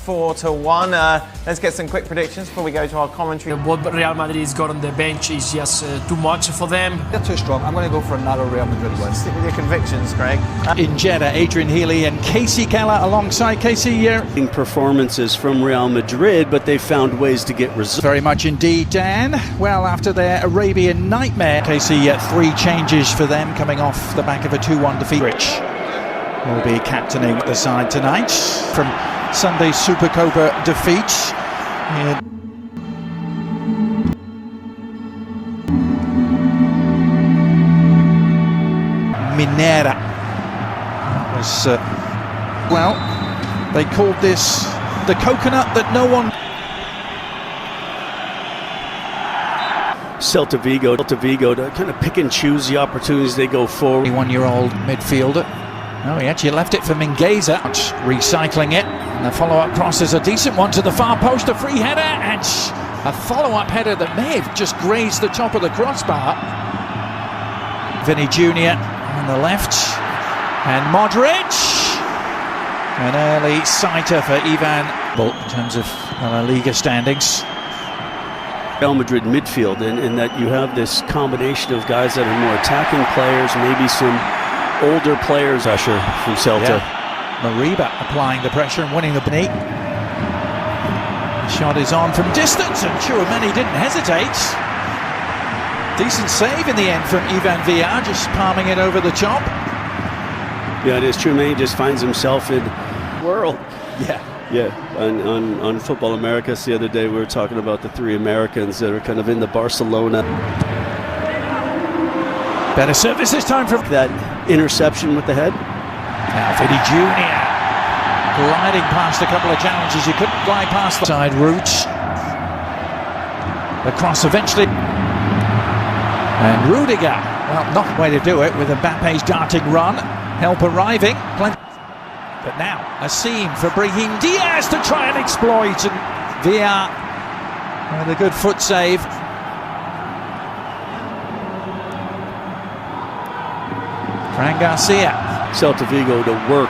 4-1. Let's get some quick predictions before we go to our commentary. What Real Madrid's got on the bench is just too much for them. They're too strong. I'm going to go for a narrow Real Madrid win. Stick with your convictions, Craig. In Jeddah, Adrian Healy and Casey Keller alongside Casey. Performances from Real Madrid, but they found ways to get results. Very much indeed, Dan. Well, after their Arabian nightmare, Casey, 3 changes for them coming off the back of a 2-1 defeat. Rich will be captaining the side tonight from Sunday's Supercopa defeat. Minera was, well, they called this the coconut that no one... Celta Vigo to kind of pick and choose the opportunities they go forward. 21-year-old midfielder. Oh, he actually left it for Mingueza, recycling it. And the follow-up cross is a decent one to the far post, a free header, and a follow-up header that may have just grazed the top of the crossbar. Vinny Jr. on the left, and Modric. An early sighter for Ivan in terms of La Liga standings. Real Madrid midfield, in that you have this combination of guys that are more attacking players, maybe some older players. Usher from Celta. Mariba applying the pressure and winning the knee. The shot is on from distance, and Chouameni didn't hesitate. Decent save in the end from Ivan Villar, just palming it over the top. Yeah, it is. Chouameni just finds himself in world. Yeah, on Football Americas the other day we were talking about the 3 Americans that are kind of in the Barcelona. Better service this time from that interception with the head. Now Vinny Jr. gliding past a couple of challenges. You couldn't glide past the side route. The cross eventually. And Rudiger, well, not the way to do it with Mbappe's darting run. Help arriving. But now, a seam for Brahim Diaz to try and exploit, and Villar with a good foot save. Fran Garcia. Celta Vigo to work.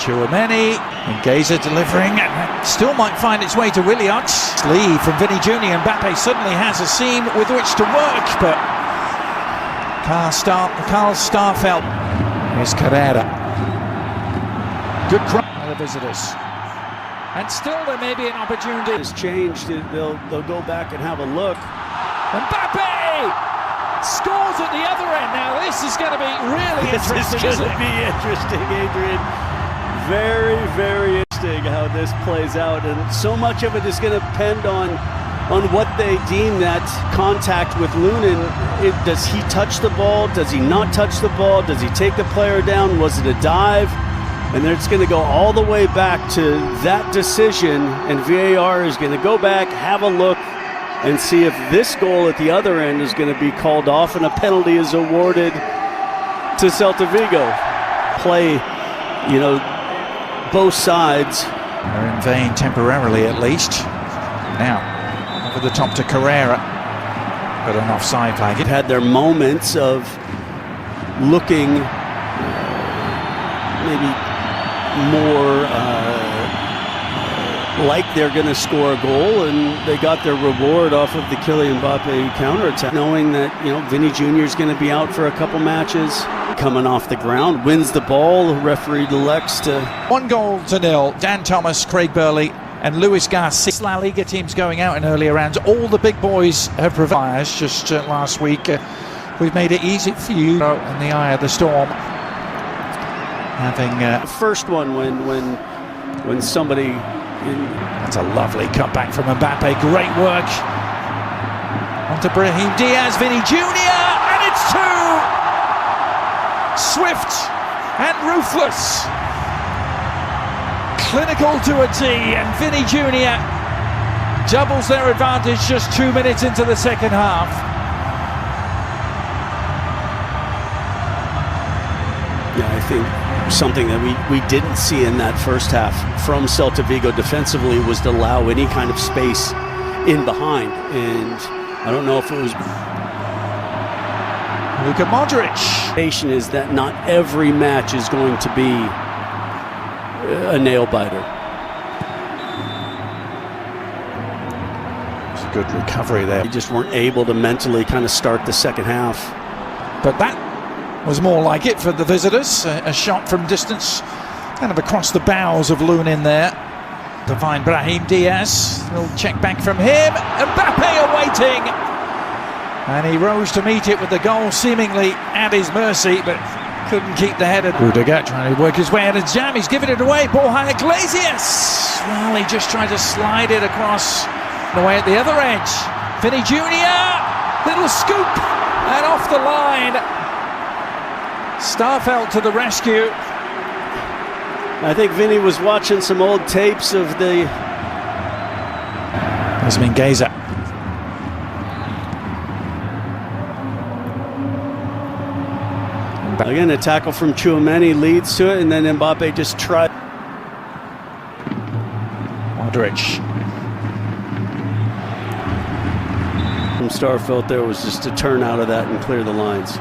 Chouameni, Mingueza delivering, and still might find its way to Williams. Lead from Vinny Jr. Mbappe suddenly has a seam with which to work, but Carl Starfelt. Here's Carrera. Good crowd by the visitors, and still there may be an opportunity. It's changed. They'll go back and have a look. Mbappe scores at the other end. Now this is going to be really interesting. This is going to be interesting, Adrian. Very, very interesting how this plays out, and so much of it is going to depend on what they deem that contact with Lunin. Does he touch the ball? Does he not touch the ball? Does he take the player down? Was it a dive? And it's going to go all the way back to that decision, and VAR is going to go back, have a look, and see if this goal at the other end is going to be called off, and a penalty is awarded to Celta Vigo. Play, both sides. They're in vain temporarily, at least. Now, over the top to Carrera, but an offside flag. It had their moments of looking maybe more like they're going to score a goal, and they got their reward off of the Kylian Mbappe counterattack, knowing that Vinny Jr. is going to be out for a couple matches. Coming off the ground, wins the ball. The referee elects to 1-0. Dan Thomas, Craig Burley, and Luis Garcia. La Liga teams going out in earlier rounds. All the big boys have provided. Just last week, we've made it easy for you in the eye of the storm. Having the first one when somebody that's a lovely cutback from Mbappe. Great work onto Brahim Diaz, Vinny Jr. and it's 2. Swift and ruthless, clinical to a T, and Vinny Jr. doubles their advantage just 2 minutes into the second half. Yeah, I think something that we didn't see in that first half from Celta Vigo defensively was to allow any kind of space in behind, and I don't know if it was Luka Modric. Is that not every match is going to be a nail biter. Good recovery there. They just weren't able to mentally kind of start the second half. But that was more like it for the visitors. A shot from distance, kind of across the bows of Lunin there. To find Brahim Diaz. A little check back from him. Mbappe awaiting. And he rose to meet it with the goal seemingly at his mercy, but couldn't keep the header. Rudiger trying to work his way out of jam. He's giving it away. Borja Iglesias. Well, he just tried to slide it across the way at the other edge. Vinny Jr. Little scoop and off the line. Starfelt to the rescue. I think Vinny was watching some old tapes of the... There's Mingueza. Again, a tackle from Tchouameni leads to it, and then Mbappe just tried. Modric. From Starfelt there was just to turn out of that and clear the lines.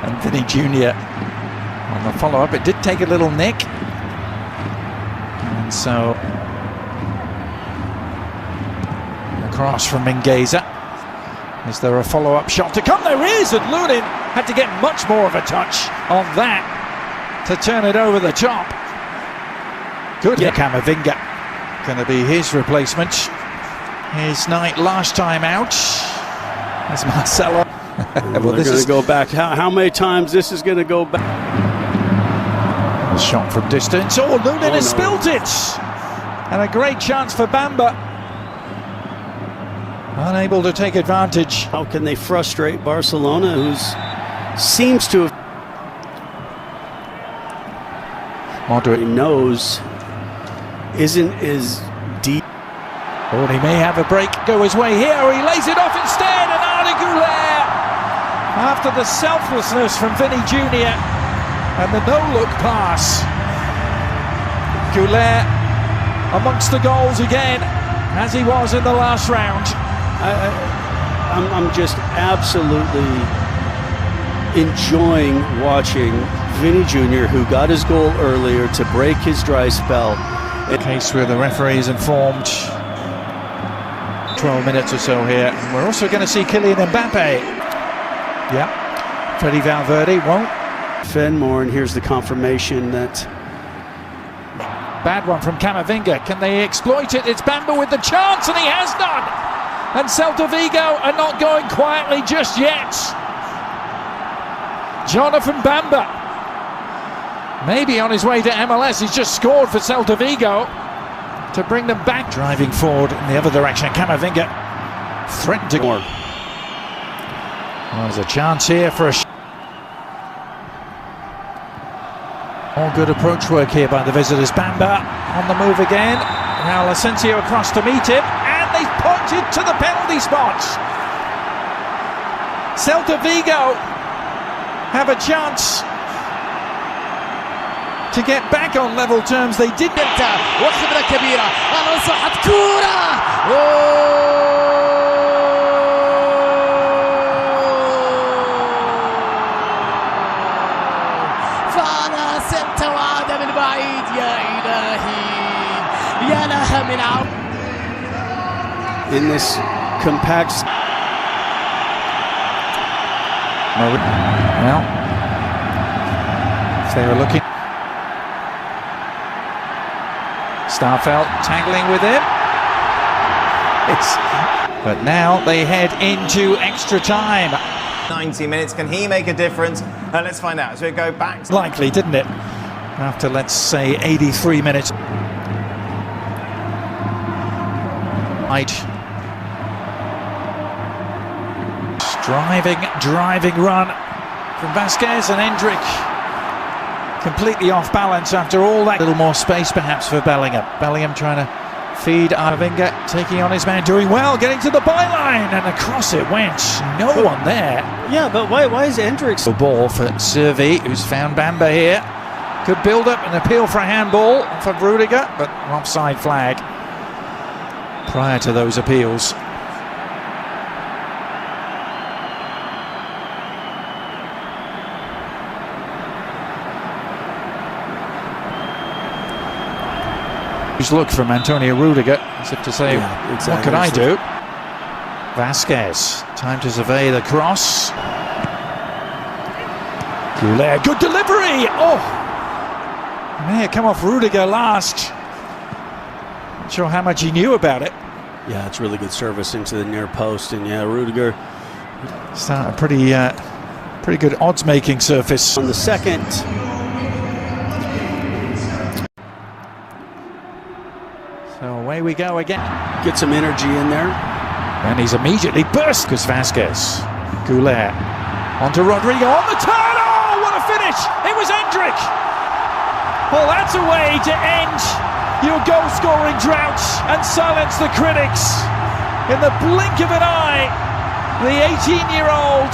And Vinny Jr. on the follow-up. It did take a little nick. And so across from Mingueza. Is there a follow-up shot to come? There is, and Lunin had to get much more of a touch on that to turn it over the top. Good hit, Camavinga. Going to be his replacement. His night last time out. As Marcelo. Well, this is going to go back. How many times this is going to go back? A shot from distance. Oh, Lunin has spilled it. And a great chance for Bamba. Unable to take advantage. How can they frustrate Barcelona, who seems to have... Modric nose isn't as deep. Oh, he may have a break go his way here. He lays it off instead, and Arda Güler, after the selflessness from Vinny Jr. and the no-look pass. Güler amongst the goals again, as he was in the last round. I'm just absolutely enjoying watching Vinny Jr., who got his goal earlier to break his dry spell. A case where the referee is informed. 12 minutes or so here. And we're also going to see Kylian Mbappe. Yeah, Freddy Valverde won't. Fenmore, and here's the confirmation that... Bad one from Camavinga. Can they exploit it? It's Bamba with the chance, and he has done. And Celta Vigo are not going quietly just yet. Jonathan Bamba, maybe on his way to MLS. He's just scored for Celta Vigo to bring them back. Driving forward in the other direction. Camavinga threatened to... Well, there's a chance here for a... All good approach work here by the visitors. Bamba on the move again. Now Asensio across to meet him. They've pointed to the penalty spot. Celta Vigo have a chance to get back on level terms. They did. وخبرة كبيرة. ألونسو حط كورة. فانا ستة وعاد من بعيد. يا إلهي يا لها من عود. In this compact... Well, if they were looking... Starfelt tangling with him. But now they head into extra time. 90 minutes, can he make a difference? Let's find out. So we go back. Likely, didn't it? After, let's say, 83 minutes. Right. Driving run from Vasquez, and Endrick completely off balance after all that. A little more space perhaps for Bellingham. Bellingham trying to feed Arvinga, taking on his man, doing well, getting to the byline, and across it went. No one there. Yeah, but why is Endrick... A ball for Servi, who's found Bamba here. Could build up an appeal for a handball for Rudiger, but offside flag prior to those appeals. Just look from Antonio Rudiger, as if to say, exactly. what can I do? Vasquez, time to survey the cross. Goulet, good delivery! Oh! May have come off Rudiger last. Not sure how much he knew about it. Yeah, it's really good service into the near post, and yeah, Rudiger. It's a pretty good odds-making surface. On the second. So away we go again. Get some energy in there. And he's immediately burst because Vasquez. Goulet onto Rodrigo on the turn. Oh, what a finish! It was Endrick. Well, that's a way to end your goal-scoring drought and silence the critics. In the blink of an eye, the 18-year-old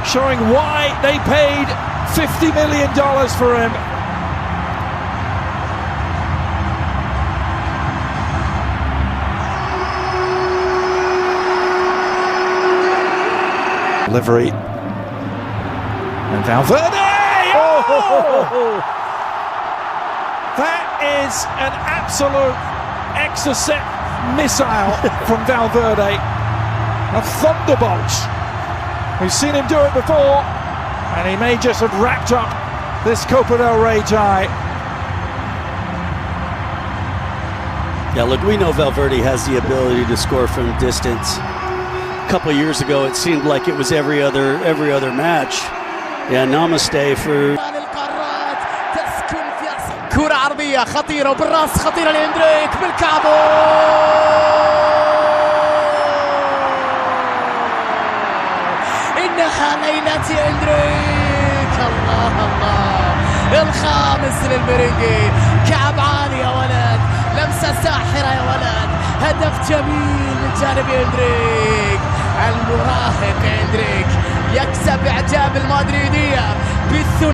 showing why they paid $50 million for him. Delivery. And Valverde! Oh! That is an absolute exocet missile from Valverde. A thunderbolt. We've seen him do it before, and he may just have wrapped up this Copa del Rey tie. Yeah, look, we know Valverde has the ability to score from distance. A couple of years ago, it seemed like it was every other match. Yeah, namaste for. كرة عرضية خطيرة وبالراس خطيرة لإندريك بالكعبو. إنها ليلة إندريك. الله الله. الخامس للميرينجي. كعب عالي يا ولد. لمسة ساحرة يا ولد. هدف جميل من جانب إندريك. المراهق إندريك يكسب إعجاب المدريدية بالثلاثي.